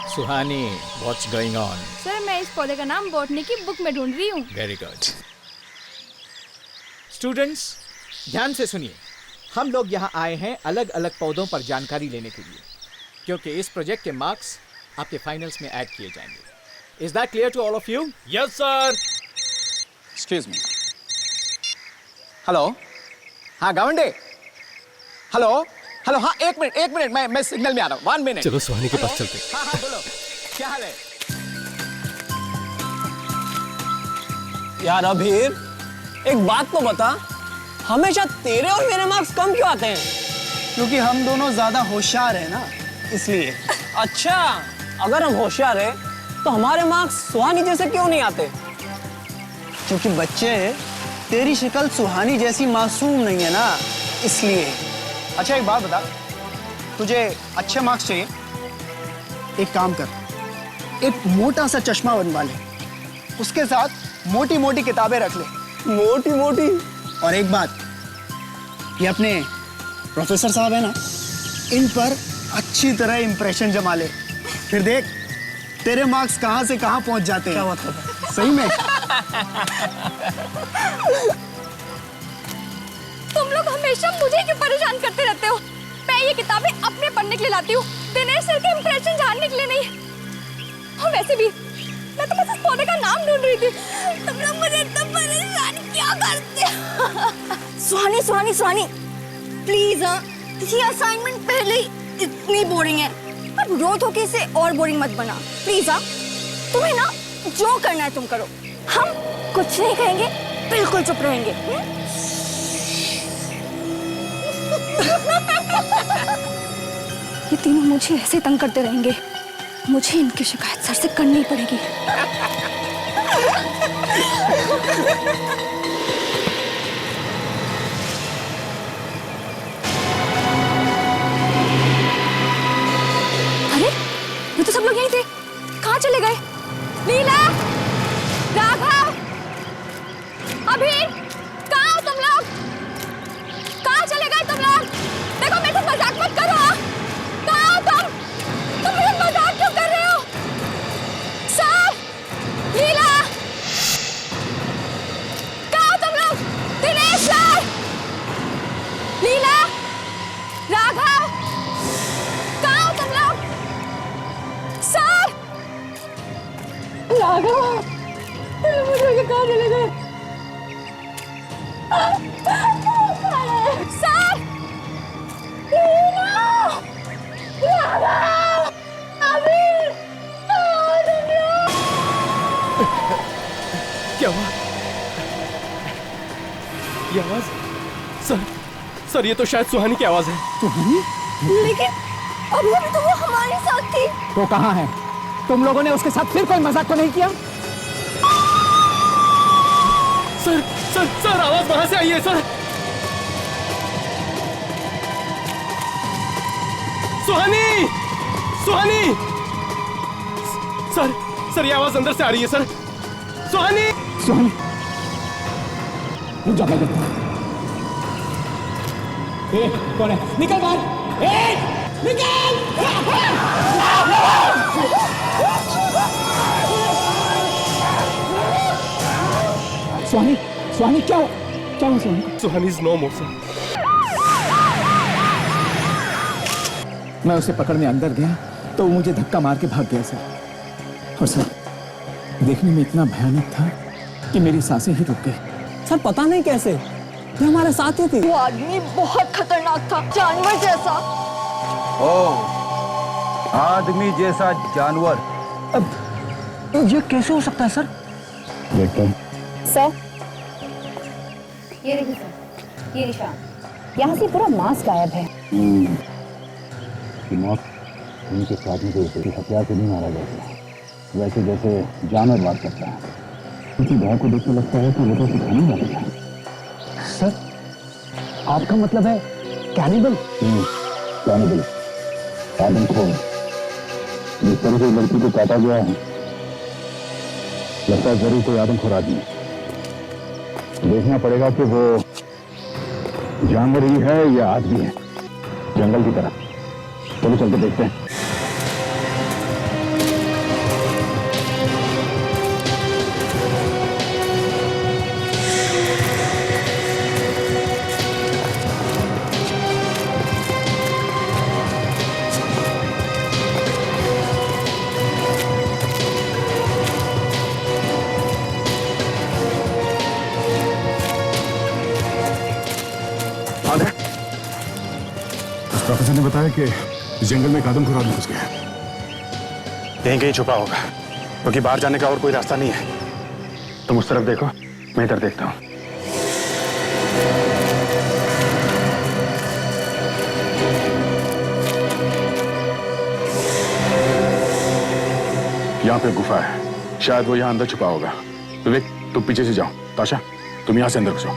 Suhani, what's going on? Sir मैं इस पौधे का नाम बॉटनी की बुक में ढूंढ रही हूँ। Very good. स्टूडेंट्स, ध्यान से सुनिए। हम लोग यहाँ आए हैं अलग अलग पौधों पर जानकारी लेने के लिए, क्योंकि इस प्रोजेक्ट के मार्क्स आपके फाइनल्स में ऐड किए जाएंगे। Is that clear to all of you? Yes, sir. Excuse me. Hello, हाँ गावंडे। हेलो हेलो, हाँ एक मिनट मैं सिग्नल में आ रहा हूँ। 1 मिनट। चलो सुहानी के पास चलते। हाँ बोलो, क्या हाल है? यार अभीर, एक बात तो बता, हमेशा तेरे और मेरे मार्क्स कम क्यों आते हैं? क्योंकि हम दोनों ज्यादा होशियार हैं ना, इसलिए। अच्छा, अगर हम होशियार हैं, तो हमारे मार्क्स सुहानी जैसे क्यों नहीं आते? क्योंकि बच्चे, तेरी शक्ल सुहानी जैसी मासूम नहीं है ना, इसलिए। अच्छा एक बात बता, तुझे अच्छे मार्क्स चाहिए? एक काम कर, एक मोटा सा चश्मा बनवा ले, उसके साथ मोटी मोटी किताबें रख ले। मोटी मोटी? और एक बात, ये अपने प्रोफेसर साहब है ना, इन पर अच्छी तरह इंप्रेशन जमा ले, फिर देख तेरे मार्क्स कहाँ से कहाँ पहुंच जाते हैं। क्या मतलब है? सही में। तुम लोग हमेशा मुझे क्यों परेशान करते रहते हो? मैं ये किताबें अपने पढ़ने के लिए लाती हूँ, दिनेश सर के इंप्रेशन जानने के लिए नहीं। और वैसे भी मैं तो बस इस पौधे का नाम ढूंढ रही थी। तुम लोग मुझे इतना परेशान क्यों करते हो? सुहानी प्लीज, ये असाइनमेंट पहले ही इतनी बोरिंग है, अब रोज होके इसे और बोरिंग मत बना प्लीज। तुम्हें ना जो करना है तुम करो, हम कुछ नहीं कहेंगे, बिल्कुल चुप रहेंगे। ये तीनों मुझे ऐसे तंग करते रहेंगे, मुझे इनकी शिकायत सर से करनी पड़ेगी। अरे ये तो सब लोग यहीं थे, कहाँ चले गए? लीला, राघव, अभी कहाँ हो तुम लोग? कहाँ चले गए तुम लोग? देखो मेरे से मजाक मत करो। कहाँ हो तुम? तुम मेरे मजाक क्यों कर रहे हो? सर, लीला, कहाँ हो तुम लोग? दिनेश सर, लीला, राघव, कहाँ हो तुम लोग? सर, राघव, मुझे कहाँ चले गए? सर, क्या हुआ? ये आवाज? सर ये तो शायद सुहानी की आवाज है। लेकिन अभी तो वो हमारे साथ थी। तो कहाँ है? तुम लोगों ने उसके साथ फिर कोई मजाक तो नहीं किया? सर आवाज वहां से आई है सर। सुहानी! सर ये आवाज अंदर से आ रही है सर। सुहानी! रुक जा, मैं देखता हूं। कौन है? निकल बाहर! निकल! सुहानी क्या हुआ सुहानी? सुहानी इज नो मोर सर। मैं उसे पकड़ने अंदर गया तो वो मुझे धक्का मार के भाग गया सर। और सर, देखने में इतना भयानक था कि मेरी सांसें ही रुक गई। सर पता नहीं कैसे, ये हमारे साथ ही थी। वो आदमी बहुत खतरनाक था, जानवर जैसा। ओह, आदमी जैसा जानवर। अब ये कैसे हो सकता है सर? बेटा, सर, ये देखिए सर, ये निशान, यहाँ से पूरा मांस गायब है। मौत उनके साथ में कोई हथियार से नहीं मारा जाता, वैसे जैसे जानवर मार सकता है। उनकी गाय को देख के लगता है कि वो तो सिखाने वाला है। सर, आपका मतलब है कैनिबल? कैनिबल, आदमखोर। जिस तरह से लड़की को काटा गया है, लगता है जरूर कोई आदमखोर आदमी है। देखना पड़ेगा कि वो जानवर ही है या आदमी है, जंगल की तरह। चलो चल के देखते हैं। प्रोफेसर ने बताया कि इस जंगल में एक आदमखोर आदमी घुस गया है। कहीं कहीं छुपा होगा, क्योंकि बाहर जाने का और कोई रास्ता नहीं है। तुम उस तरफ देखो, मैं इधर देखता हूं। यहाँ पे गुफा है, शायद वो यहाँ अंदर छुपा होगा। विवेक, तुम पीछे से जाओ। ताशा, तुम यहाँ से अंदर घुसो।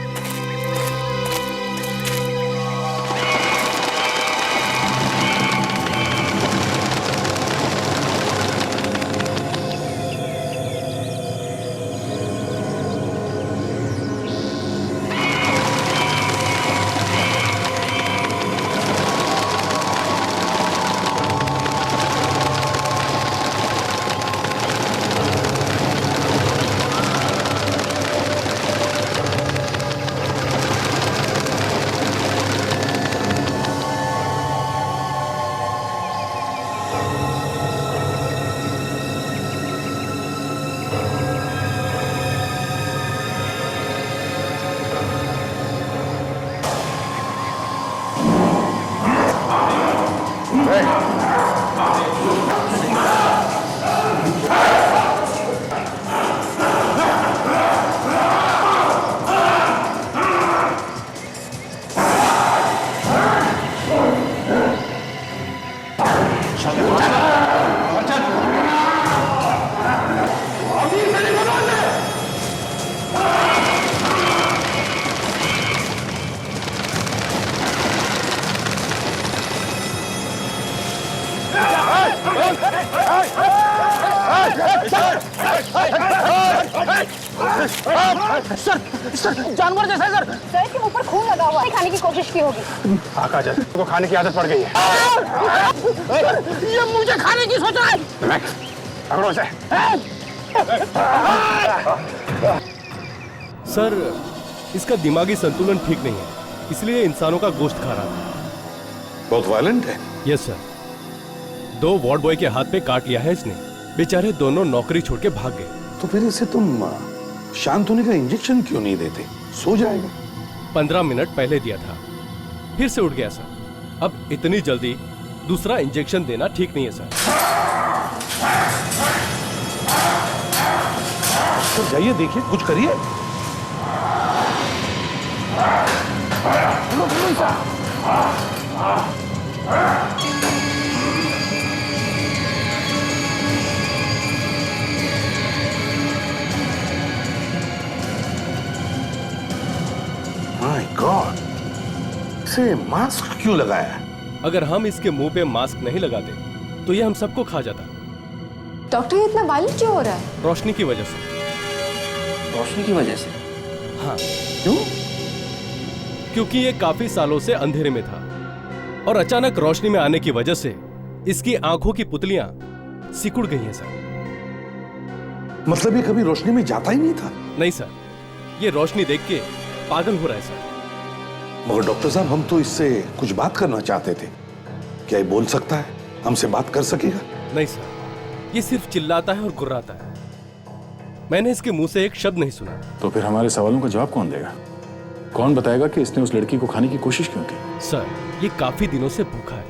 सर, जानवर जैसा है सर। सर इसके ऊपर खून लगा हुआ है, खाने की कोशिश की होगी। आका जैसे को खाने की आदत पड़ गई है। ये मुझे खाने की सोच रहा है। पकड़ो इसे। सर, इसका दिमागी संतुलन ठीक नहीं है, इसलिए इंसानों का गोश्त खा रहा था। बहुत वायलेंट है। यस सर, 2 वार्ड बॉय के हाथ पे काट लिया है इसने। बेचारे दोनों नौकरी छोड़ के भाग गए। तो फिर इसे तुम शांत होने का इंजेक्शन क्यों नहीं देते? सो जाएगा। 15 मिनट पहले दिया था, फिर से उठ गया सर। अब इतनी जल्दी दूसरा इंजेक्शन देना ठीक नहीं है सर। तो जाइए, देखिए, कुछ करिए। माय गॉड, इसे मास्क क्यों लगाया? अगर हम इसके मुंह पे मास्क नहीं लगाते तो ये हम सबको खा जाता। डॉक्टर ये इतना वायलेंट क्यों हो रहा है? रोशनी की वजह से। रोशनी की वजह से? हाँ। क्यों? क्योंकि ये काफी सालों से अंधेरे में था और अचानक रोशनी में आने की वजह से इसकी आंखों की पुतलियां सिकुड़ गई हैं सर। मतलब ये कभी रोशनी में जाता ही नहीं था? नहीं सर, ये रोशनी देख के पागल हो रहा है सर। मगर डॉक्टर साहब, हम तो इससे कुछ बात करना चाहते थे। क्या ये बोल सकता है? हमसे बात कर सकेगा? नहीं सर, ये सिर्फ चिल्लाता है और गुर्राता है। मैंने इसके मुंह से एक शब्द नहीं सुना। तो फिर हमारे सवालों का जवाब कौन देगा? कौन बताएगा कि इसने उस लड़की को खाने की कोशिश क्यों की? सर, ये काफी दिनों से भूखा है।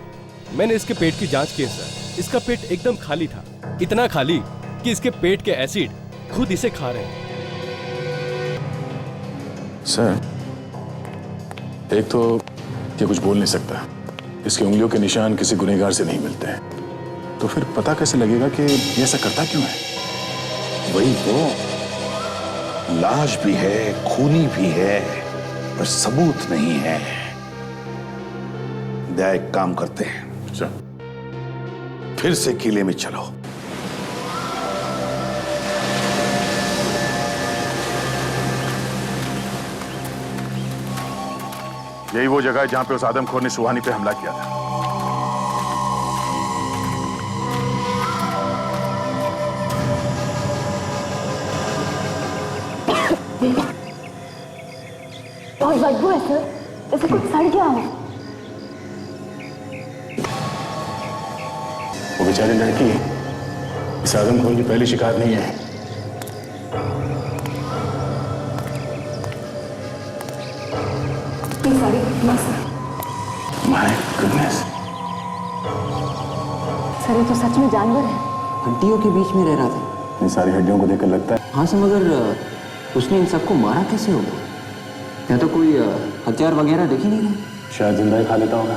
मैंने इसके पेट की जांच की है सर। इसका पेट एकदम खाली था, इतना खाली कि इसके पेट के एसिड खुद इसे खा रहे हैं। सर, एक तो ये कुछ बोल नहीं सकता, इसकी उंगलियों के निशान किसी गुनहगार से नहीं मिलते हैं, तो फिर पता कैसे लगेगा कि ये ऐसा करता क्यों है? वही तो, लाश भी है, खूनी भी है, पर सबूत नहीं है। दया, एक काम करते हैं, फिर से किले में चलो। यही वो जगह है जहां पे उस आदमखोर ने सुहानी पे हमला किया था। बहुत बदबू है सर, जैसे कुछ सड़ गया हो। वो बेचारी लड़की इस आदमखोर की पहली शिकार नहीं है। ये सारी घटना सर। My goodness. सर ये तो सच में जानवर है। हड्डियों के बीच में रह रहा था। इन सारी हड्डियों को देखकर लगता है। हाँ सर, मगर उसने इन सबको मारा कैसे होगा? या तो कोई हथियार वगैरह देख ही नहीं रहे। शायद जिंदा ही खा लेता होगा,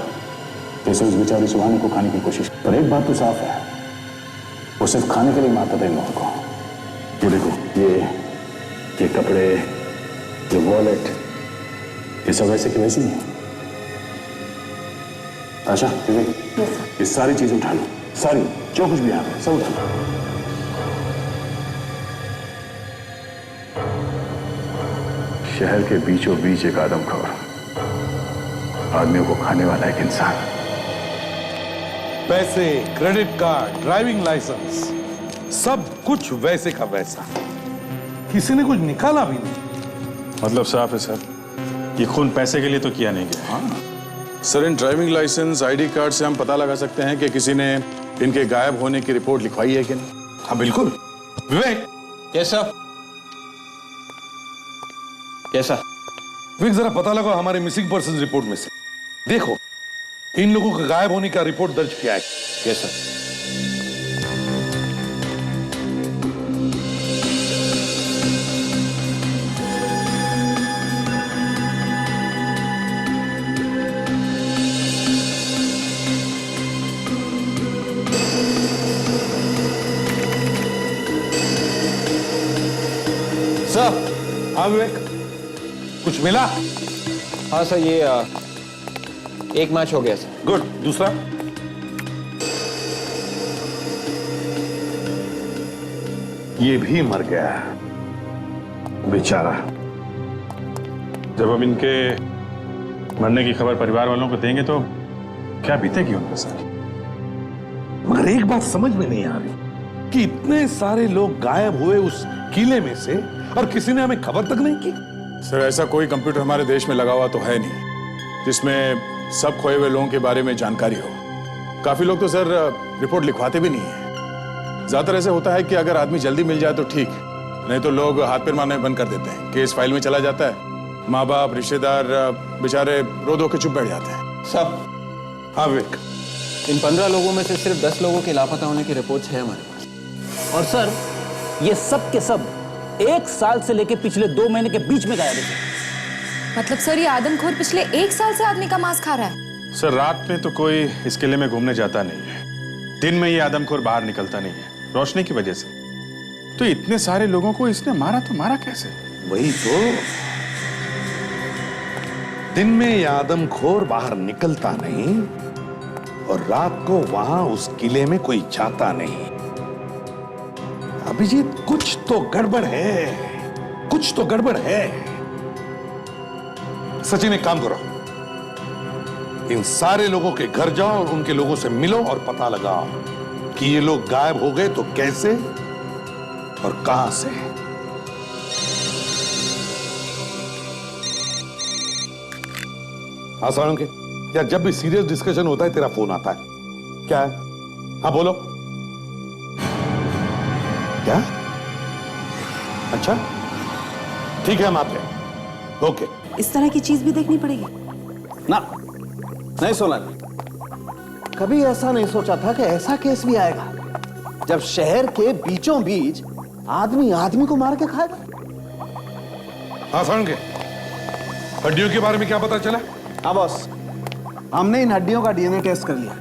जैसे उस बेचारी सुहानी को खाने की कोशिश। पर एक बात तो साफ है, वो सिर्फ खाने के लिए मारता था इन लोगों को। ये देखो, ये कपड़े, ये वॉलेट, ये सब वैसे की वैसी है। आशा, ये सारी चीजें उठा लो, सारी जो कुछ भी यहाँ पे सब उठा लो। शहर के बीचों बीच एक आदमखोर, आदमियों को खाने वाला एक इंसान। पैसे, क्रेडिट कार्ड, ड्राइविंग लाइसेंस, सब कुछ वैसे का वैसा। किसी ने कुछ निकाला भी नहीं। मतलब साफ है सर, ये खून पैसे के लिए तो किया नहीं गया। हाँ सर, इन ड्राइविंग लाइसेंस, आईडी कार्ड से हम पता लगा सकते हैं कि किसी ने इनके गायब होने की रिपोर्ट लिखवाई है कि नहीं। हाँ बिल्कुल। विवेक, कैसा कैसा? विवेक, जरा पता लगा हमारे मिसिंग पर्सन रिपोर्ट में से। देखो, इन लोगों का गायब होने का रिपोर्ट दर्ज किया है। कैसा? सर, हाँ विवेक, कुछ मिला? हाँ सर, ये एक मैच हो गया सर। गुड। दूसरा? ये भी मर गया बेचारा। जब अब इनके मरने की खबर परिवार वालों को देंगे तो क्या बीतेगी उनके साथ। मगर एक बात समझ में नहीं आ रही कि इतने सारे लोग गायब हुए उस किले में से और किसी ने हमें खबर तक नहीं की। सर, ऐसा कोई कंप्यूटर हमारे देश में लगा हुआ तो है नहीं जिसमें सब खोए हुए लोगों के बारे में जानकारी हो। काफी लोग तो सर रिपोर्ट लिखवाते भी नहीं है। ज्यादातर ऐसे होता है कि अगर आदमी जल्दी मिल जाए तो ठीक, नहीं तो लोग हाथ पैर मारने बंद कर देते हैं। केस फाइल में चला जाता है, माँ बाप, रिश्तेदार बेचारे रो धो के चुप बैठ जाते हैं। सब हाँ विवेक, इन 15 लोगों में से सिर्फ 10 लोगों के लापता होने की रिपोर्ट है हमारे पास। और सर, ये सब के सब 1 साल से लेके पिछले 2 महीने के बीच में गायब है। मतलब सर ये आदमखोर पिछले 1 साल से आदमी का मांस खा रहा है? सर, रात में तो कोई इस किले में घूमने जाता नहीं है, दिन में ये आदमखोर बाहर निकलता नहीं है रोशनी की वजह से। तो इतने सारे लोगों को इसने मारा तो मारा कैसे? वही तो, दिन में ये आदमखोर बाहर निकलता नहीं और रात को वहां उस किले में कोई जाता नहीं। अभिजीत, कुछ तो गड़बड़ है, कुछ तो गड़बड़ है। सचिन, एक काम करो, इन सारे लोगों के घर जाओ और उनके लोगों से मिलो और पता लगाओ कि ये लोग गायब हो गए तो कैसे और कहां से। आसान के यार, जब भी सीरियस डिस्कशन होता है तेरा फोन आता है। क्या है? हाँ बोलो। क्या? अच्छा ठीक है, हम आते हैं। ओके। इस तरह की चीज भी देखनी पड़ेगी ना? नहीं सोना, कभी ऐसा नहीं सोचा था कि ऐसा केस भी आएगा जब शहर के बीचों बीच आदमी आदमी को मार के खाएगा। आसान के हड्डियों के बारे में क्या पता चला? हाँ बॉस, हमने इन हड्डियों का डीएनए टेस्ट कर लिया।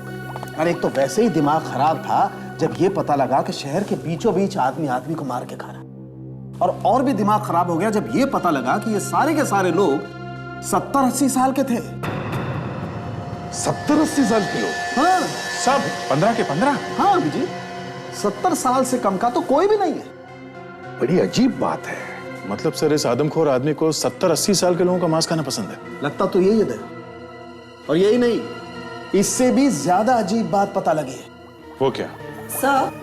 और एक तो वैसे ही दिमाग खराब था जब ये पता लगा कि शहर के बीचों बीच आदमी आदमी को मार के खा रहा। और भी दिमाग खराब हो गया जब ये पता लगा कि ये सारे के सारे लोग 70-80 साल के थे। 70-80 साल के लोग? हाँ, सब 15 के 15? हाँ जी, 70 साल से कम का तो कोई भी नहीं है। बड़ी अजीब बात है। मतलब सर, इस आदमखोर आदमी को 70-80 साल के लोगों का मांस खाना पसंद है? लगता तो यही है। और यही नहीं, इससे भी ज्यादा अजीब बात पता लगी है। वो क्या? सर,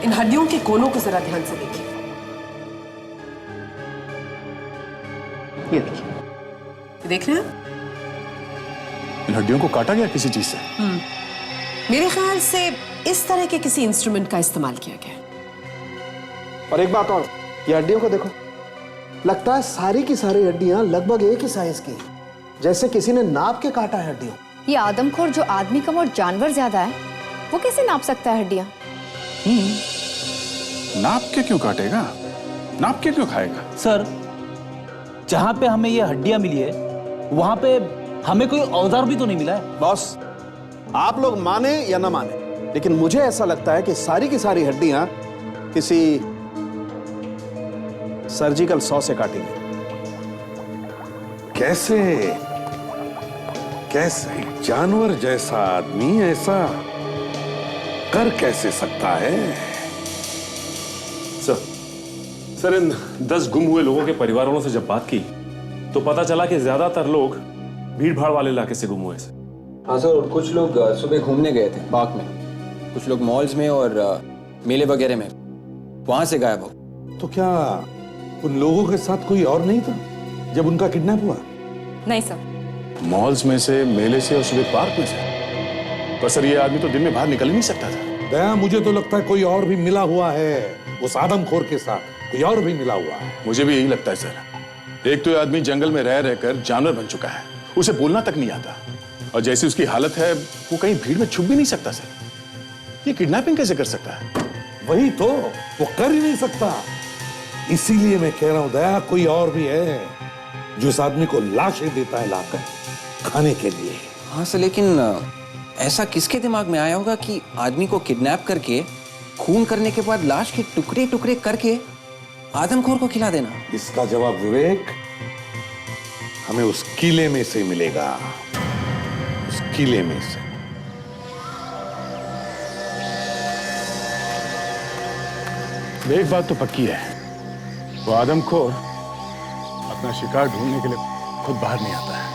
इन हड्डियों के कोनों को जरा ध्यान से देखिए। ये देखिए, देख रहे हैं? इन हड्डियों को काटा गया किसी चीज से? मेरे ख्याल से इस तरह के किसी इंस्ट्रूमेंट का इस्तेमाल किया गया। और एक बात और, ये हड्डियों को देखो, लगता है सारी की सारी हड्डियां लगभग एक ही साइज की, जैसे किसी ने नाप के काटा है हड्डियों। ये आदमखोर जो आदमी कम और जानवर ज्यादा है, वो कैसे नाप सकता है हड्डियां? नाप के क्यों काटेगा, नाप के क्यों खाएगा? सर, जहां पे हमें ये हड्डियां मिली है वहां पे हमें कोई औजार भी तो नहीं मिला है। बॉस, आप लोग माने या ना माने, लेकिन मुझे ऐसा लगता है कि सारी की सारी हड्डियां किसी सर्जिकल सॉ से काटी गई। कैसे कैसे जानवर जैसा आदमी ऐसा कर कैसे सकता है? सर, इन 10 गुम हुए लोगों के परिवारों से जब बात की तो पता चला कि ज्यादातर लोग भीड़ भाड़ वाले इलाके से गुम हुए हैं। हाँ सर, और कुछ लोग सुबह घूमने गए थे पार्क में, कुछ लोग मॉल्स में और मेले वगैरह में, वहां से गायब हो। तो क्या उन लोगों के साथ कोई और नहीं था जब उनका किडनैप हुआ? नहीं सर। मॉल्स में से, मेले से और सुबह पार्क में से? पर सर, ये आदमी तो दिन में बाहर निकल ही नहीं सकता था। दया, मुझे तो लगता है कोई और भी मिला हुआ है उस आदमखोर के साथ, कोई और भी मिला हुआ है। मुझे भी यही लगता है सर। एक तो ये आदमी जंगल में रह रहकर जानवर बन चुका है, उसे बोलना तक नहीं आता, और जैसी उसकी हालत है वो कहीं भीड़ में छुप भी नहीं सकता सर। ये किडनैपिंग कैसे कर सकता है? वही तो, वो कर ही नहीं सकता। इसीलिए मैं कह रहा हूं दया, कोई और भी है जो उस आदमी को लाशें देता है लाकर खाने के लिए। हाँ सर, लेकिन ऐसा किसके दिमाग में आया होगा कि आदमी को किडनैप करके खून करने के बाद लाश के टुकड़े टुकड़े करके आदमखोर को खिला देना? इसका जवाब विवेक हमें उस किले में से मिलेगा, उस किले में से। एक बात तो पक्की है, वो आदमखोर अपना शिकार ढूंढने के लिए खुद बाहर नहीं आता है।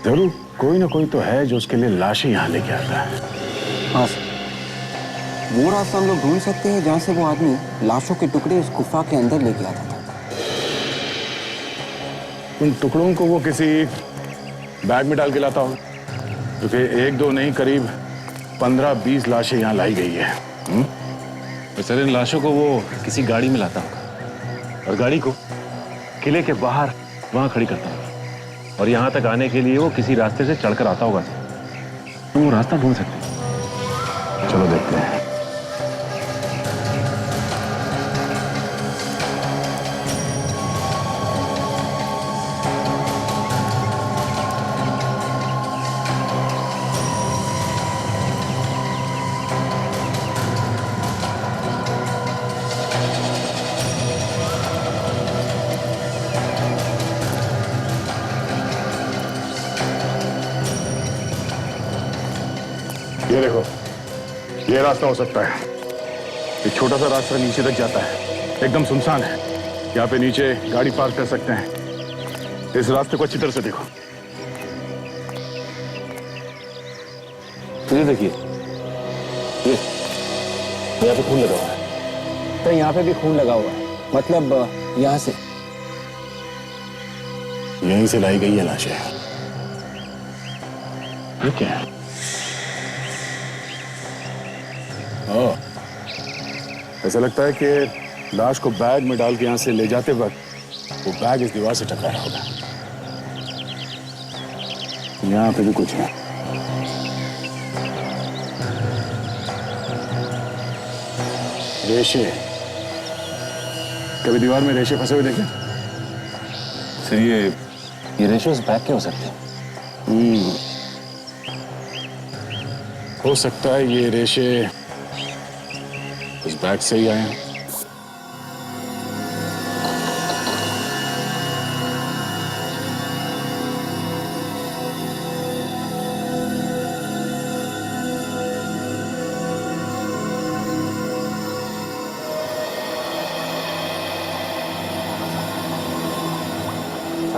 जरूर कोई ना कोई तो है जो उसके लिए लाशें यहां लेके आता है। हाँ सर, वो रास्ता हम लोग ढूंढ सकते हैं जहां से वो आदमी लाशों के टुकड़े उस गुफा के अंदर लेके आता था। उन टुकड़ों को वो किसी बैग में डाल के लाता हो, क्योंकि 1-2 नहीं, करीब 15-20 लाशें यहाँ लाई गई है। तो सर, इन लाशों को वो किसी गाड़ी में लाता होगा और गाड़ी को किले के बाहर वहां खड़ी करता होगा, और यहाँ तक आने के लिए वो किसी रास्ते से चढ़कर आता होगा। तो वो रास्ता ढूंढ सकते हैं। चलो देखते हैं। ये देखो, ये रास्ता हो सकता है। एक छोटा सा रास्ता नीचे तक जाता है, एकदम सुनसान है। यहाँ पे नीचे गाड़ी पार्क कर सकते हैं। इस रास्ते को अच्छी तरह से देखो। ये देखिए, ये यहाँ पे खून लगा हुआ है। तो यहाँ पे भी खून लगा हुआ है, मतलब यहाँ से, यहीं से लाई गई है लाशें। ये क्या है? ऐसा लगता है कि लाश को बैग में डाल के यहां से ले जाते वक्त वो बैग इस दीवार से टकराया होगा। यहां पे भी कुछ है। रेशे, कभी दीवार में रेशे फंसे हुए देखे? सर, ये रेशे उस बैग के हो सकते हैं। हो सकता है ये रेशे उस बैग से ही आए हैं।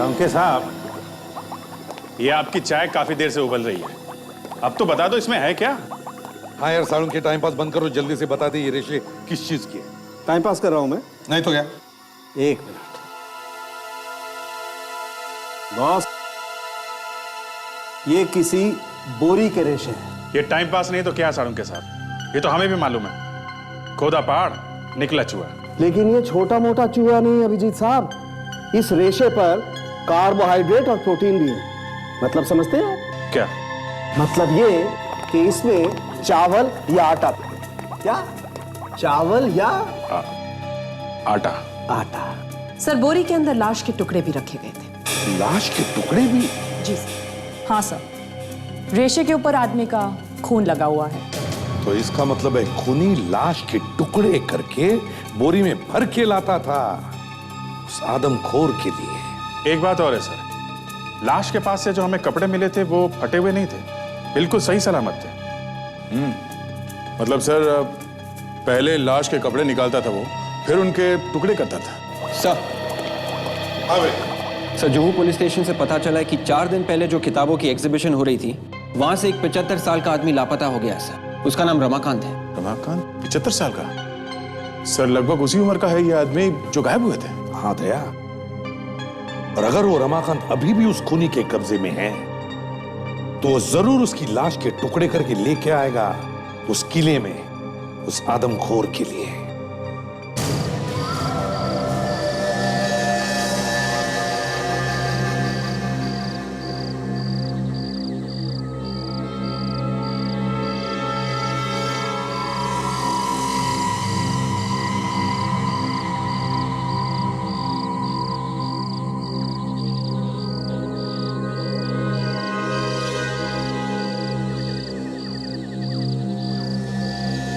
अंके साहब, ये आपकी चाय काफी देर से उबल रही है, अब तो बता दो इसमें है क्या? हाँ यार सारुण के टाइम पास बंद करो, जल्दी से बता दे ये रेशे किस चीज की है। टाइम पास कर रहा हूं मैं। नहीं तो क्या? एक मिनट बॉस, ये किसी बोरी के रेशे हैं। ये टाइम पास नहीं तो क्या सारुण के साथ, ये तो हमें भी मालूम है। खोदा पहाड़ निकला चूहा। लेकिन ये छोटा मोटा चूहा नहीं अभिजीत साहब, इस रेशे पर कार्बोहाइड्रेट और प्रोटीन भी है। मतलब समझते हैं? क्या मतलब ये कि इसमें चावल या आटा था। क्या चावल या आटा? आटा। सर बोरी के अंदर लाश के टुकड़े भी रखे गए थे। लाश के टुकड़े भी? जी सर। हाँ सर, रेशे के ऊपर आदमी का खून लगा हुआ है। तो इसका मतलब है खूनी लाश के टुकड़े करके बोरी में भर के लाता था उस आदमखोर के लिए। एक बात और है सर, लाश के पास से जो हमें कपड़े मिले थे वो फटे हुए नहीं थे, बिल्कुल सही सलामत थे। मतलब सर पहले लाश के कपड़े निकालता था वो, फिर उनके टुकड़े करता था। सर जुहू पुलिस स्टेशन से पता चला है कि 4 दिन पहले जो किताबों की एग्जीबिशन हो रही थी वहां से एक 75 साल का आदमी लापता हो गया सर। उसका नाम रमाकांत है। रमाकांत? 75 साल का? सर लगभग उसी उम्र का है ये आदमी जो गायब हुए थे। हाँ दया, और अगर वो रमाकांत अभी भी उस खूनी के कब्जे में है तो वो जरूर उसकी लाश के टुकड़े करके लेके आएगा उस किले में उस आदमखोर के लिए।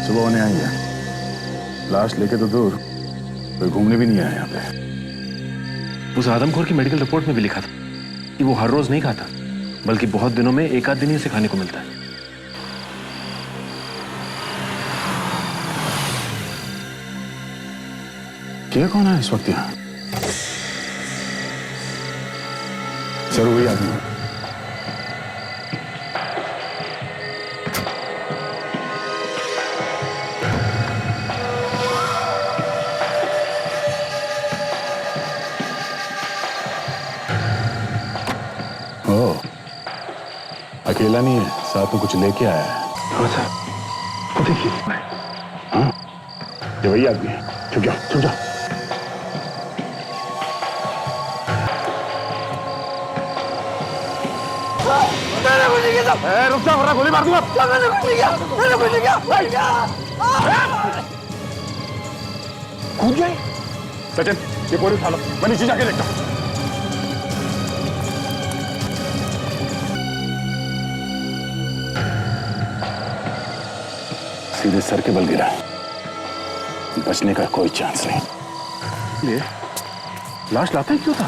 सुबह होने आई है, लाश लेके तो दूर, कोई घूमने भी नहीं आया यहाँ पे। उस आदमखोर की मेडिकल रिपोर्ट में भी लिखा था कि वो हर रोज नहीं खाता, बल्कि बहुत दिनों में एक आध दिन ही उसे खाने को मिलता है। क्या कौन है इस वक्त यहाँ? सर वही आदमी है। अकेला नहीं है, साथ में कुछ लेके आया है। हाँ सर, देखिए। हाँ, ये वही आदमी है। छुप जाओ, छुप जाओ। मैंने कुछ नहीं किया। रुक जा वरना गोली मार दूंगा। मैंने कुछ नहीं किया, मैंने कुछ नहीं किया। कूद गए? सचिन, ये बोरी उठा लो, मैं नीचे जाके देखता हूँ। सीधे सर के बल गिरा, बचने का कोई चांस नहीं। ये लाश लाता ही क्यों था?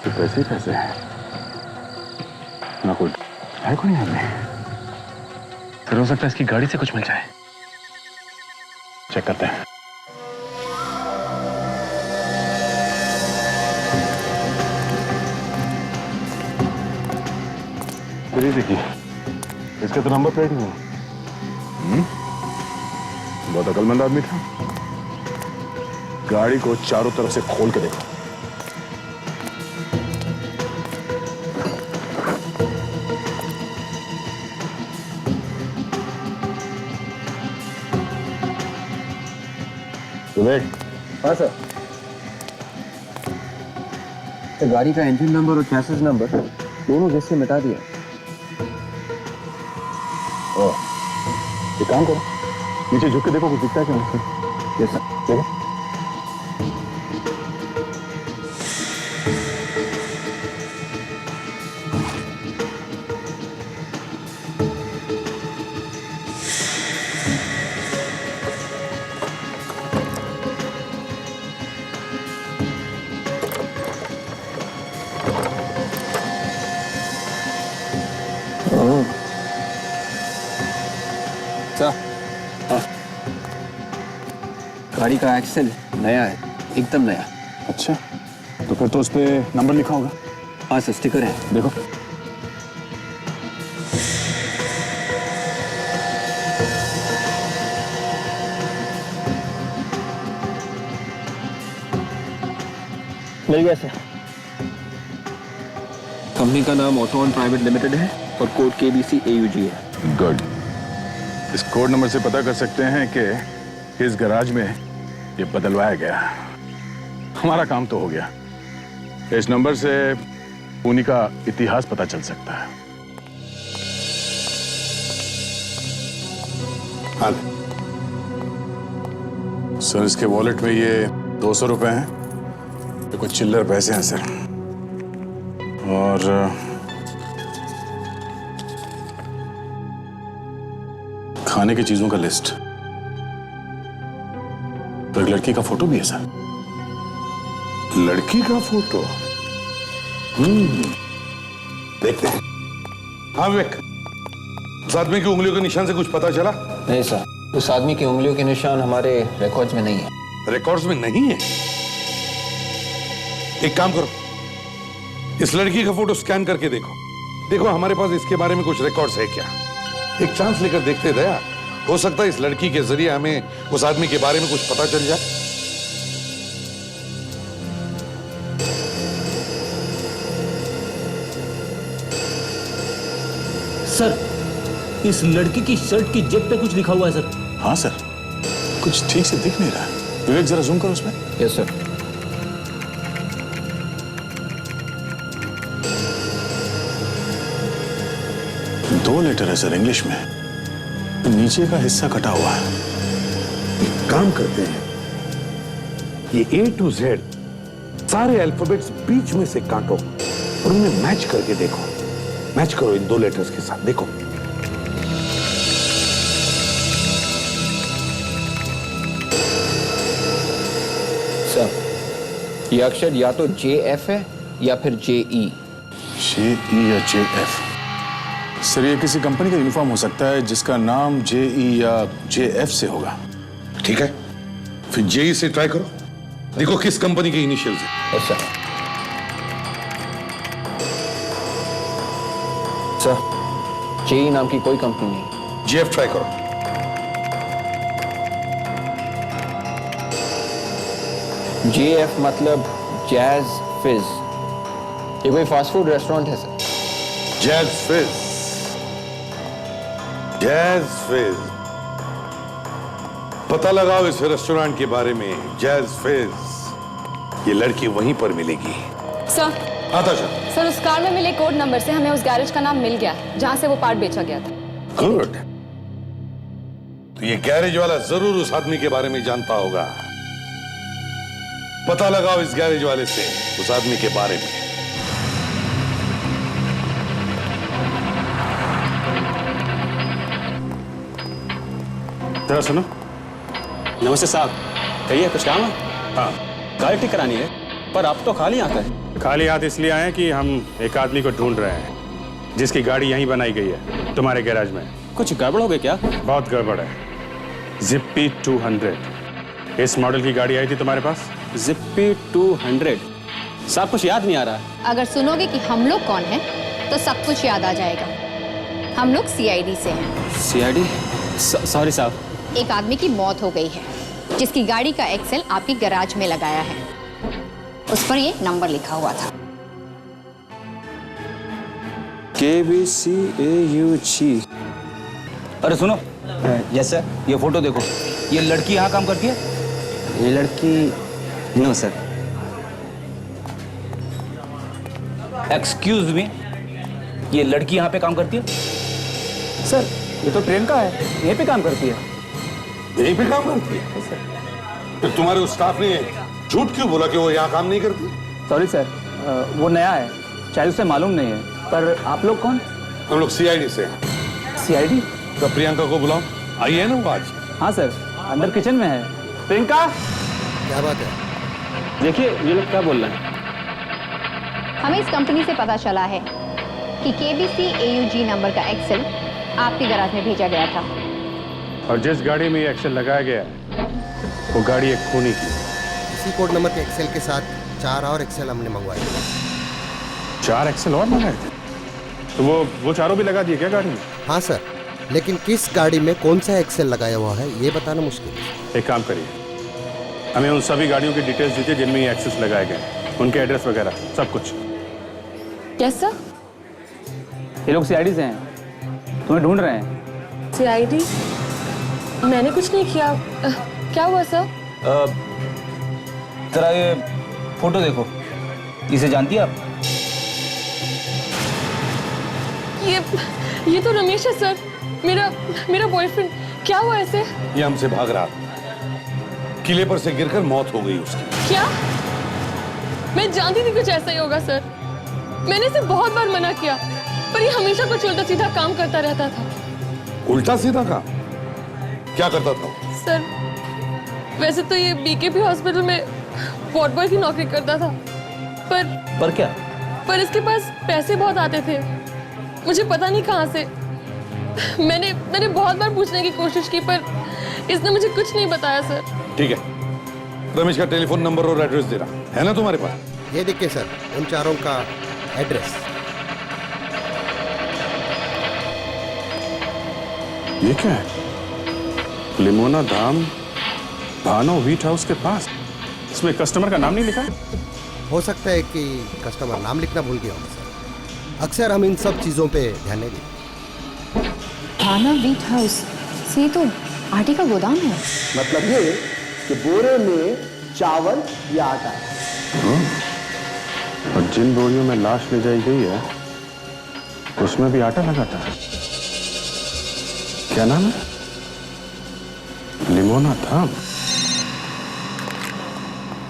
तो पैसे ही पैसे हैं ना, कोई है कोई नहीं हमें। फिर हो सकता है इसकी गाड़ी से कुछ मिल जाए। चेक करते हैं। फिर देखिए, इसका तो नंबर प्लेट नहीं है। बहुत अकलमंद आदमी था। गाड़ी को चारों तरफ से खोल के देखो। हाँ सर, तो गाड़ी का इंजन नंबर और चैसिस नंबर दोनों जैसे मिटा दिया। एक काम करो, नीचे झुक के देखो कुछ दिखता है क्या मुझसे? Yes sir. देखो। गाड़ी का एक्सेल नया है, एकदम नया। अच्छा, तो फिर तो उस पे नंबर लिखा होगा। हाँ सर, स्टिकर है, देखो। मिल गया सर। कंपनी का नाम ऑटोन प्राइवेट लिमिटेड है और कोड KBC AUG है। गुड। इस कोड नंबर से पता कर सकते हैं कि किस गैराज में ये बदलवाया गया। हमारा काम तो हो गया। इस नंबर से खूनी का इतिहास पता चल सकता है। हाँ सर, इसके वॉलेट में ये 200 रुपए हैं, ये कुछ चिल्लर पैसे हैं सर, और खाने की चीजों का लिस्ट, तो एक लड़की का फोटो भी है सर। लड़की का फोटो? देखते हैं। हाँ विवेक, उस आदमी की उंगलियों के निशान से कुछ पता चला? नहीं सर, उस आदमी की उंगलियों के निशान हमारे रिकॉर्ड्स में नहीं है। रिकॉर्ड्स में नहीं है? एक काम करो, इस लड़की का फोटो स्कैन करके देखो। देखो हमारे पास इसके बारे में कुछ रिकॉर्ड्स है क्या। एक चांस लेकर देखते दया, हो सकता है इस लड़की के जरिए हमें उस आदमी के बारे में कुछ पता चल जाए। सर, इस लड़की की शर्ट की जेब पे कुछ लिखा हुआ है सर। हाँ सर, कुछ ठीक से दिख नहीं रहा। विवेक जरा जूम करो उसमें। Yes sir. दो लेटर है सर इंग्लिश में, नीचे का हिस्सा कटा हुआ है। एक काम करते हैं, ये A to Z सारे अल्फाबेट्स बीच में से काटो और उन्हें मैच करके देखो। मैच करो इन दो लेटर्स के साथ, देखो। सर, ये अक्षर या तो JF है या फिर JE। JE या JF? सर, ये किसी कंपनी का यूनिफॉर्म हो सकता है जिसका नाम JE या JF से होगा। ठीक है, फिर JE से ट्राई करो, देखो किस कंपनी के इनिशियल्स है। Yes sir. सर, JE नाम की कोई कंपनी नहीं। JF ट्राई करो। JF मतलब जैज फिज। ये कोई फास्ट फूड रेस्टोरेंट है सर। जैज फिज, जैज फिज। पता लगाओ इस रेस्टोरेंट के बारे में, जैज फिज। ये लड़की वहीं पर मिलेगी। सर, आता सर उस कार में मिले कोड नंबर से हमें उस गैरेज का नाम मिल गया जहां से वो पार्ट बेचा गया था। गुड। तो ये गैरेज वाला जरूर उस आदमी के बारे में जानता होगा। पता लगाओ इस गैरेज वाले से उस आदमी के बारे में। जरा सुनो। नमस्ते साहब, कहिए कुछ काम है? हाँ, गाड़ी ठीक करानी है, पर आप तो खाली हाथ है। खाली हाथ इसलिए आए कि हम एक आदमी को ढूंढ रहे हैं जिसकी गाड़ी यहीं बनाई गई है, तुम्हारे गैराज में। कुछ गड़बड़ हो गई क्या? बहुत गड़बड़ है। जिप्पी 200 इस मॉडल की गाड़ी आई थी तुम्हारे पास? जिप्पी 200? साहब कुछ याद नहीं आ रहा। अगर सुनोगे कि हम लोग कौन हैं, तो सब कुछ याद आ जाएगा। हम लोग CID से हैं। CID? सॉरी साहब। एक आदमी की मौत हो गई है जिसकी गाड़ी का एक्सेल आपकी गैराज में लगाया है। उस पर ये नंबर लिखा हुआ था। KBCAUG। अरे सुनो। यस सर, ये फोटो देखो। ये लड़की यहाँ काम करती है? ये लड़की नो सर। एक्सक्यूज मी, ये लड़की यहाँ पे काम करती है? सर, ये तो ट्रेन का है, यहीं पे काम करती है। यहीं पे काम करती है? फिर तुम्हारे उस स्टाफ ने झूठ क्यों बोला कि वो यहाँ काम नहीं करती? सॉरी सर, वो नया है, शायद उसे मालूम नहीं है। पर आप लोग कौन? हम लोग CID से हैं। CID? तो प्रियंका को बुलाओ, आई है ना वो आज? हाँ सर, अंदर किचन में है। प्रियंका, क्या बात है? देखिए ये लोग क्या बोल रहे हैं। हमें इस कंपनी से पता चला है कि KBCAUG नंबर का एक्सेल आपके गैराज में भेजा गया था। और जिस गाड़ी में ये एक्सेल लगाया गया है, वो गाड़ी एक खूनी की। इसी कोड नंबर के एक्सेल के साथ 4 और एक्सेल हमने मंगवाए। 4 एक्सेल और मंगाए थे? तो वो चारों भी लगा दिए क्या गाड़ी में? हाँ सर, लेकिन किस गाड़ी में कौन सा एक्सेल लगाया हुआ है ये बताना मुश्किल है। एक काम करिए, हमें उन सभी गाड़ियों की डिटेल्स दीजिए जिनमें ये एक्सेस लगाए गए, उनके एड्रेस वगैरह सब कुछ। Yes sir. ये लोग CID से हैं, तुम्हें ढूंढ रहे हैं। CID? मैंने कुछ नहीं किया। क्या हुआ सर? जरा ये फोटो देखो, इसे जानती है आप? ये तो रमेश है सर, मेरा बॉयफ्रेंड। क्या हुआ ऐसे? ये हमसे भाग रहा था, किले पर से गिरकर मौत हो गई उसकी। क्या? मैं जानती थी कुछ ऐसा ही होगा सर। मैंने इसे बहुत बार मना किया, पर ये हमेशा कुछ उल्टा सीधा काम करता रहता था। उल्टा सीधा काम? क्या करता था? सर, वैसे तो ये बीकेपी हॉस्पिटल में वार्ड बॉय की नौकरी करता था, पर क्या? पर इसके पास पैसे बहुत आते थे, मुझे पता नहीं कहाँ से। मैंने बहुत बार पूछने की कोशिश की, पर इसने मुझे कुछ नहीं बताया सर। ठीक है, रमेश का टेलीफोन नंबर और एड्रेस दे रहा है ना तुम्हारे पास? ये देखिए सर, उन चारों का एड्रेस। ये क्या है? लिमोना धाम, भानो व्हीट हाउस के पास। इसमें कस्टमर का नाम नहीं लिखा है? हो सकता है कि कस्टमर नाम लिखना भूल गया होगा सर। अक्सर हम इन सब चीज़ों पे ध्यान नहीं देते। भाना व्हीट हाउस, ये तो आटे का गोदाम है। मतलब ये कि बोरे में चावल या आटा। और जिन बोरियों में लाश ले जाई गई है उसमें भी आटा लगाता है। क्या नाम है? लिमोना धाम।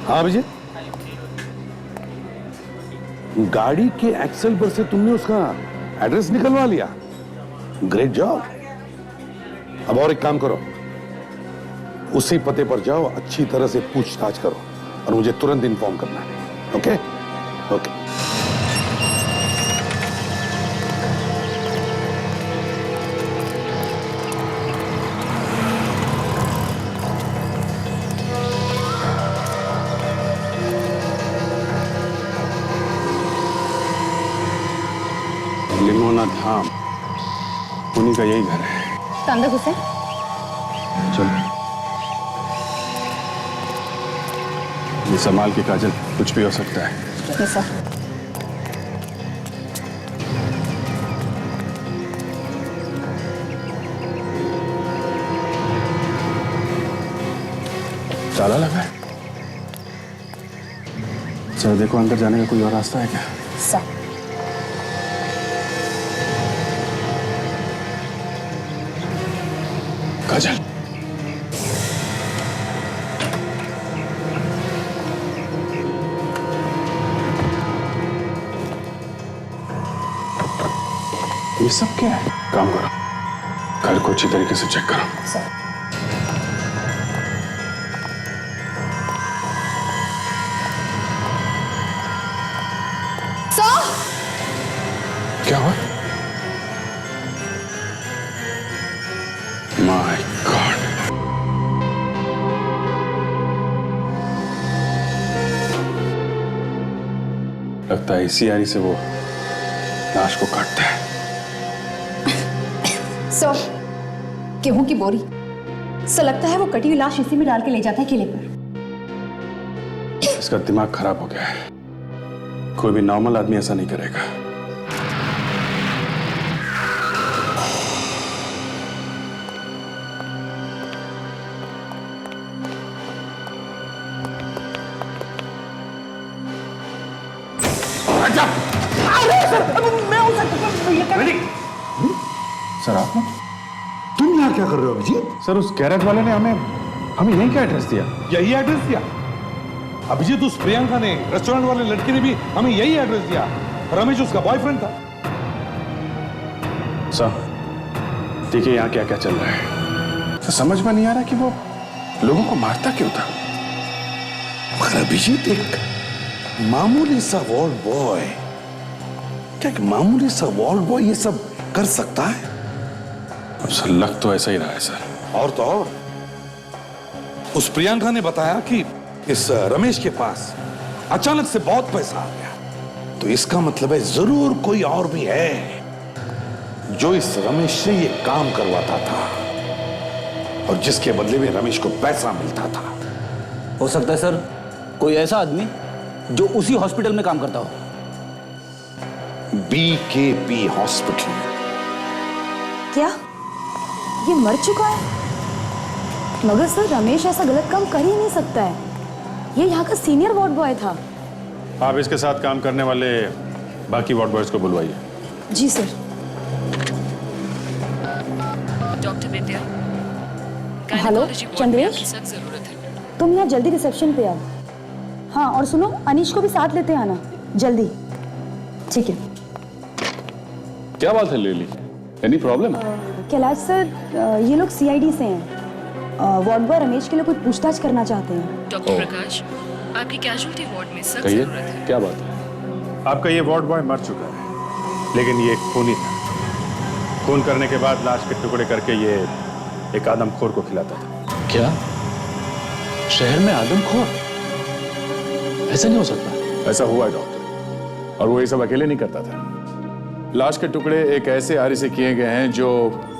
हाँ अभिजीत, गाड़ी के एक्सेल पर से तुमने उसका एड्रेस निकलवा लिया। Great job. अब और एक काम करो, उसी पते पर जाओ, अच्छी तरह से पूछताछ करो और मुझे तुरंत इन्फॉर्म करना है। ओके? ओके। लिमोना धाम, उन्हीं का यही घर है। तो अंदर घुसे। चलो, ये संभाल के काजल, कुछ भी हो सकता है। Yes sir. ताला लगा है। चलो देखो अंदर जाने का कोई और रास्ता है क्या? सर। काजल, ये सब क्या है? काम करो, घर को अच्छी तरीके से चेक करो। सर। क्या हुआ? माय गॉड, लगता है इसी आरी से वो लाश को काटता है। सर, गेहूं की बोरी। सर, लगता है वो कटी हुई लाश इसी में डाल के ले जाता है किले पर। इसका दिमाग खराब हो गया है, कोई भी नॉर्मल आदमी ऐसा नहीं करेगा। सर आप तुम यहाँ क्या कर रहे हो अभिजीत? सर, उस गैरेज वाले ने हमें यही क्या एड्रेस दिया? यही एड्रेस दिया अभिजीत? उस प्रियंका ने, रेस्टोरेंट वाले लड़के ने भी हमें यही एड्रेस दिया। रमेश उसका बॉयफ्रेंड था। सर देखिए यहाँ क्या क्या चल रहा है। तो समझ में नहीं आ रहा कि वो लोगों को मारता क्यों था। मगर अभिजीत, एक मामूली सा वॉर्ड बॉय, क्या एक मामूली सा वॉर्ड बॉय ये सब कर सकता है? अब सर लग तो ऐसा ही रहा है सर। और तो और उस प्रियंका ने बताया कि इस रमेश के पास अचानक से बहुत पैसा आ गया, तो इसका मतलब है जरूर कोई और भी है जो इस रमेश से ये काम करवाता था और जिसके बदले में रमेश को पैसा मिलता था। हो सकता है सर कोई ऐसा आदमी जो उसी हॉस्पिटल में काम करता हो। BKP hospital. क्या ये मर चुका है? मगर सर रमेश ऐसा गलत काम कर ही नहीं सकता है। ये यहाँ का सीनियर वार्ड बॉय था। आप इसके साथ काम करने वाले बाकी वार्ड बॉयज को बुलवाइए। जी सर। डॉक्टर विद्या, हेलो चंद्रेश, तुम यहाँ जल्दी रिसेप्शन पे आओ। हाँ और सुनो, अनीश को भी साथ लेते आना जल्दी। ठीक है। क्या बात है लेली, एनी प्रॉब्लम? कैलाश सर, ये लोग सीआईडी से हैं। वार्ड बॉय रमेश के लिए कुछ पूछताछ करना चाहते हैं। डॉक्टर प्रकाश, आपकी कैजुअल्टी वार्ड में सख्त कहिए, जरूरत है। क्या बात है? आपका ये वार्ड बॉय मर चुका है, लेकिन ये एक खूनी था। खून करने के बाद लाश के टुकड़े करके ये एक आदमखोर को खिलाता था। क्या शहर में आदमखोर? ऐसा नहीं हो सकता। ऐसा हुआ है डॉक्टर, और वो ये सब अकेले नहीं करता था। लाश के टुकड़े एक ऐसे आरी से किए गए हैं जो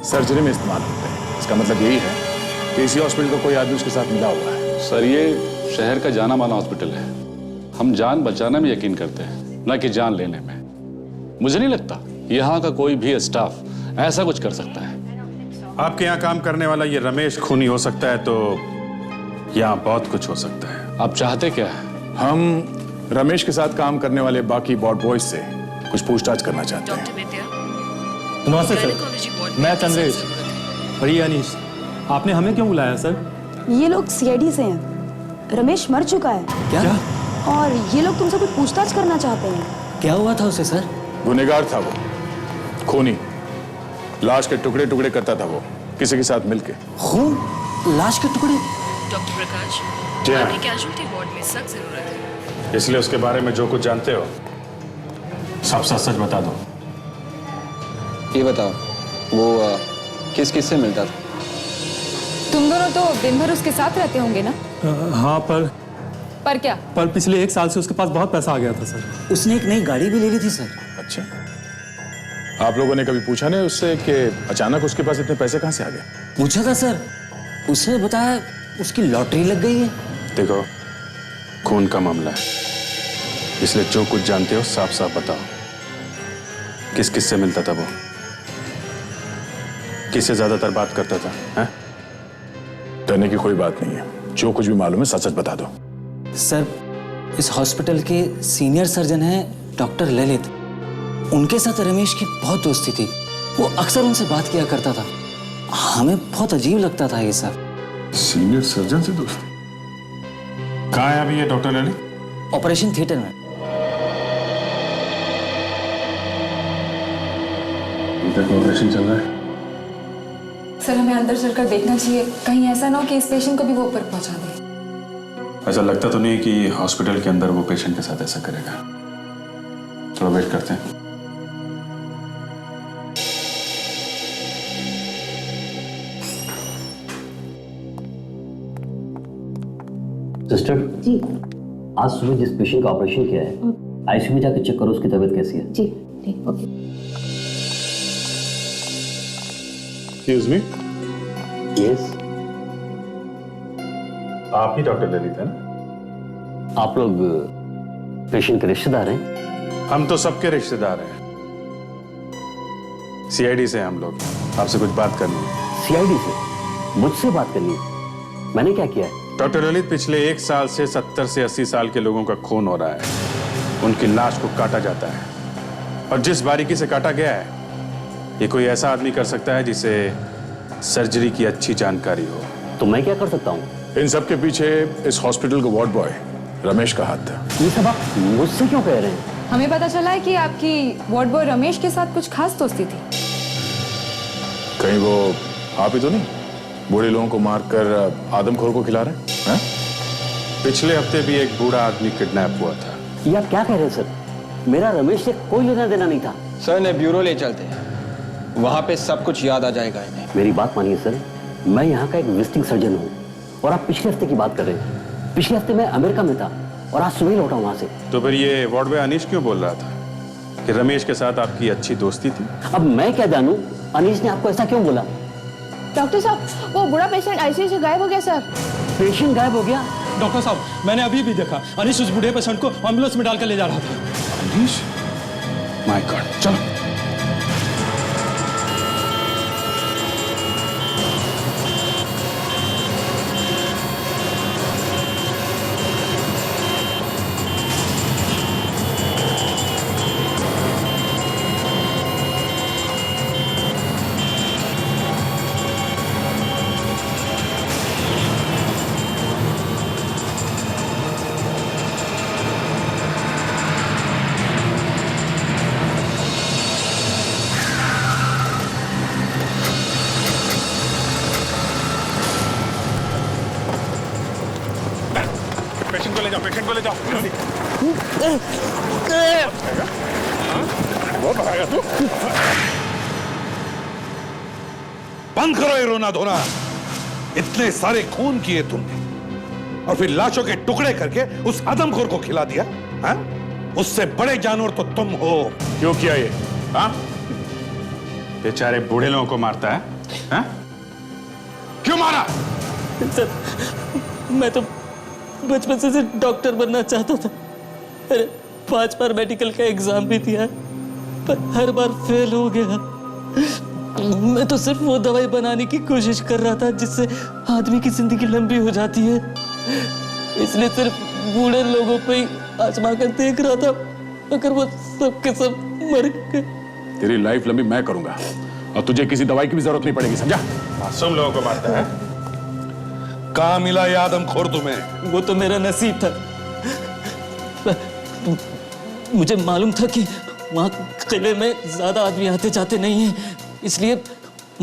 सर्जरी में इस्तेमाल होते हैं। इसका मतलब यही है कि इसी हॉस्पिटल का कोई आदमी उसके साथ मिला हुआ है। सर, ये शहर का जाना माना हॉस्पिटल है। हम जान बचाने में यकीन करते हैं, न कि जान लेने में। मुझे नहीं लगता यहाँ का कोई भी स्टाफ ऐसा कुछ कर सकता है। आपके यहाँ काम करने वाला ये रमेश खूनी हो सकता है, तो यहाँ बहुत कुछ हो सकता है। आप चाहते क्या है? हम रमेश के साथ काम करने वाले बाकी वार्ड बॉयज से कुछ पूछताछ करना चाहते हैं। नमस्ते सर, मैं चंद्रेश। अरे अनीश, आपने हमें क्यों बुलाया सर? ये लोग सीआईडी से हैं। रमेश मर चुका है। क्या? और ये लोग तुमसे कुछ पूछताछ करना चाहते हैं। क्या हुआ था उसे सर? गुनहगार था वो, खूनी। लाश के टुकड़े टुकड़े करता था वो, किसी के साथ मिलके। खून? लाश के टुकड़े? डॉक्टर प्रकाश, जी हाँ। आपकी कैजुअल्टी वार्ड में सख्त जरूरत है। इसलिए उसके बारे में जो कुछ जानते हो सब सच सच बता दो। ये बताओ, वो किस किस से मिलता था? तुम दोनों तो दिन भर उसके साथ रहते होंगे ना? हाँ, पर क्या? पर पिछले 1 साल से उसके पास बहुत पैसा आ गया था सर। उसने एक नई गाड़ी भी ले ली थी सर। अच्छा, आप लोगों ने कभी पूछा नहीं उससे कि अचानक उसके पास इतने पैसे कहाँ से आ गए? पूछा था सर, उसने बताया उसकी लॉटरी लग गई है। देखो, खून का मामला है, इसलिए जो कुछ जानते हो साफ साफ बताओ। किस किस से मिलता था वो? किससे ज्यादातर बात करता था? हैं? डरने की कोई बात नहीं है, जो कुछ भी मालूम है सच सच बता दो। सर, इस हॉस्पिटल के सीनियर सर्जन हैं डॉक्टर ललित। उनके साथ रमेश की बहुत दोस्ती थी। वो अक्सर उनसे बात किया करता था। हमें बहुत अजीब लगता था ये सब। सीनियर सर्जन से दोस्ती? कहाँ है अभी ये डॉक्टर ललित? ऑपरेशन थिएटर में। ऑपरेशन चल रहा है? सर, हमें अंदर चलकर देखना चाहिए, कहीं ऐसा ना हो कि इस पेशेंट को भी वो ऊपर पहुंचा दे। ऐसा लगता तो नहीं कि हॉस्पिटल के अंदर वो पेशेंट के साथ ऐसा करेगा। थोड़ा वेट करते हैं। सिस्टर जी, आज सुबह जिस पेशेंट का ऑपरेशन किया है, आईसीयू में जाकर चेक करो उसकी तबीयत कैसी है। जी ठीक, ओके। Excuse me. यस, आप ही डॉक्टर ललित हैं? आप लोग पेशेंट के रिश्तेदार हैं? हम तो सबके रिश्तेदार हैं। सीआईडी से हम लोग, आपसे कुछ बात करनी है। सीआईडी से? मुझसे बात करनी है? मैंने क्या किया है? डॉक्टर ललित, पिछले 1 साल से 70 से 80 साल के लोगों का खून हो रहा है। उनकी लाश को काटा जाता है, और जिस बारीकी से काटा गया है, ये कोई ऐसा आदमी कर सकता है जिसे सर्जरी की अच्छी जानकारी हो। तो मैं क्या कर सकता हूँ? इन सब के पीछे इस हॉस्पिटल का वार्ड बॉय रमेश का हाथ था। ये सब आप मुझसे क्यों कह रहे हैं? हमें पता चला है कि आपकी वार्ड बॉय रमेश के साथ कुछ खास दोस्ती थी। कहीं वो आप ही तो नहीं बूढ़े लोगों को मारकर आदमखोर को खिला रहे हैं? पिछले हफ्ते भी एक बूढ़ा आदमी किडनैप हुआ था। ये आप क्या कह रहे हैं सर? मेरा रमेश से कोई लेना देना नहीं था। सर ने ब्यूरो ले चलते हैं, वहां पे सब कुछ याद आ जाएगा इन्हें। मेरी बात मानिए सर, मैं यहाँ का एक विजिटिंग सर्जन हूँ, और आप पिछले हफ्ते की बात कर रहे हैं। पिछले हफ्ते मैं अमेरिका में था और आज सुबह लौटा वहां से। तो फिर ये वार्ड बॉय अनीश क्यों बोल रहा था कि रमेश के साथ आपकी अच्छी दोस्ती थी? अब मैं क्या जानूं, अनीश ने आपको ऐसा क्यों बोला? डॉक्टर साहब, वो बूढ़ा पेशेंट आईसीयू से गायब हो गया सर। पेशेंट गायब हो गया? डॉक्टर साहब, मैंने अभी भी देखा, अनीश उस बूढ़े पेशेंट को एम्बुलेंस में डालकर ले जा रहा था। अनीश? माय गॉड, चलो। पेशेंट को ले जाओ जल्दी। बहुत भगाएगा तू। बंद करो ये रोना धोना। इतने सारे खून किए तुमने और फिर लाशों के टुकड़े करके उस आदमखोर को खिला दिया। हाँ? उससे बड़े जानवर तो तुम हो। क्यों किया ये? हाँ? बेचारे बूढ़े लोगों को मारता है? हाँ? क्यों मारा? सर, मैं तो बचपन से डॉक्टर बनना चाहता था। अरे 5 बार मेडिकल का एग्जाम भी दिया पर हर बार फेल हो गया। मैं तो सिर्फ वो दवाई बनाने की कोशिश कर रहा था जिससे आदमी की जिंदगी लंबी हो जाती है। इसलिए सिर्फ बूढ़े लोगों पे ही आजमा कर देख रहा था, मगर वो सब के सब मर गए। तेरी लाइफ लंबी मैं करूंगा और तुझे किसी दवाई की भी जरूरत नहीं पड़ेगी, समझा? मासूम लोगों को मारता है। कहाँ मिला ये आदमखोर तुम्हें? वो तो मेरा नसीब था। मुझे मालूम था कि वहाँ किले में ज्यादा आदमी आते जाते नहीं हैं, इसलिए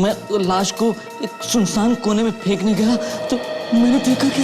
मैं लाश को एक सुनसान कोने में फेंकने गया तो मैंने देखा कि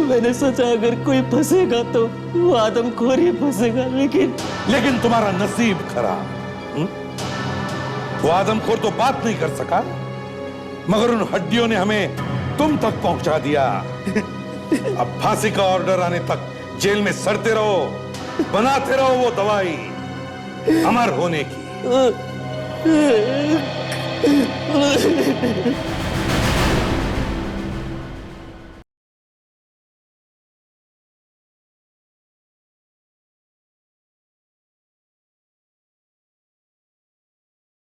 मैंने सोचा अगर कोई फंसेगा तो वो आदमखोर ही फंसेगा, लेकिन तुम्हारा नसीब खराब। वो आदमखोर तो बात नहीं कर सका, मगर उन हड्डियों ने हमें तुम तक पहुंचा दिया। अब फांसी का ऑर्डर आने तक जेल में सड़ते रहो, बनाते रहो वो दवाई अमर होने की।